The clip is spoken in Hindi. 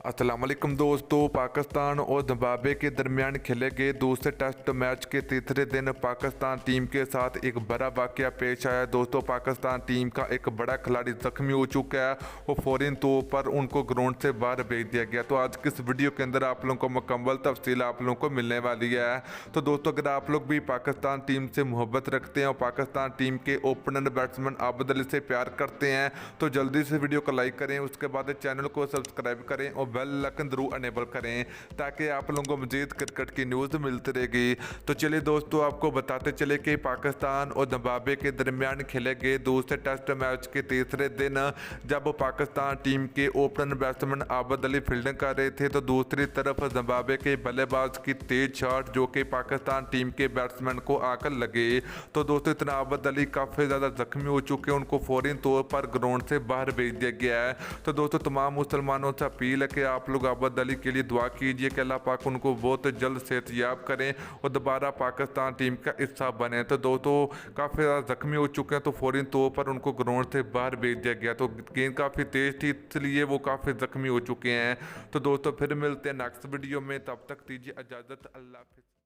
अस्सलाम वालेकुम दोस्तों। पाकिस्तान और जिम्बाब्वे के दरमियान खेले गए दूसरे टेस्ट मैच के तीसरे दिन पाकिस्तान टीम के साथ एक बड़ा वाकया पेश आया। दोस्तों, पाकिस्तान टीम का एक बड़ा खिलाड़ी जख्मी हो चुका है। वो फौरन तौर पर उनको ग्राउंड से बाहर भेज दिया गया। तो आज किस वीडियो के अंदर आप लोगों को मुकम्मल तफसील आप लोगों को मिलने वाली है। तो दोस्तों, अगर आप लोग भी पाकिस्तान टीम से मोहब्बत रखते हैं और पाकिस्तान टीम के ओपनर बैट्समैन आबिद अली से प्यार करते हैं तो जल्दी से वीडियो को लाइक करें, उसके बाद चैनल को सब्सक्राइब करें और बेल आइकन जरूर अनेबल करें ताकि आप लोगों को मजीद क्रिकेट की न्यूज़ मिलती रहेगी। तो चलिए दोस्तों, आपको बताते चले कि पाकिस्तान और जिम्बाब्वे के दरमियान खेले गए दूसरे टेस्ट मैच के तीसरे दिन जब पाकिस्तान टीम के opener batsman Abid Ali fielding कर रहे थे तो दूसरी तरफ जिम्बाब्वे के बल्लेबाज की तेज शॉट जो कि पाकिस्तान टीम के बैट्समैन को आकर लगे। तो दोस्तों, इतना आबिद अली काफ़ी ज़्यादा जख्मी हो चुके हैं, उनको फौरी तौर पर ग्राउंड से बाहर भेज दिया गया है। तो दोस्तों, तमाम मुसलमानों से अपील है कि आप लोग आबिद अली के लिए दुआ कीजिए कि अल्लाह पाक उनको बहुत जल्द सेहतयाब करें और दोबारा पाकिस्तान टीम का हिस्सा बने। तो दोस्तों, काफ़ी ज़्यादा जख्मी हो चुके हैं तो फौरी तौर पर उनको ग्राउंड से बाहर भेज दिया गया। तो गेंद काफ़ी तेज़ थी इसलिए वो काफ़ी जख्मी हो चुके हैं। तो दोस्तों, फिर मिलते हैं नेक्स्ट वीडियो में, तब तक दीजिए इजाज़त। अल्लाह हाफिज़।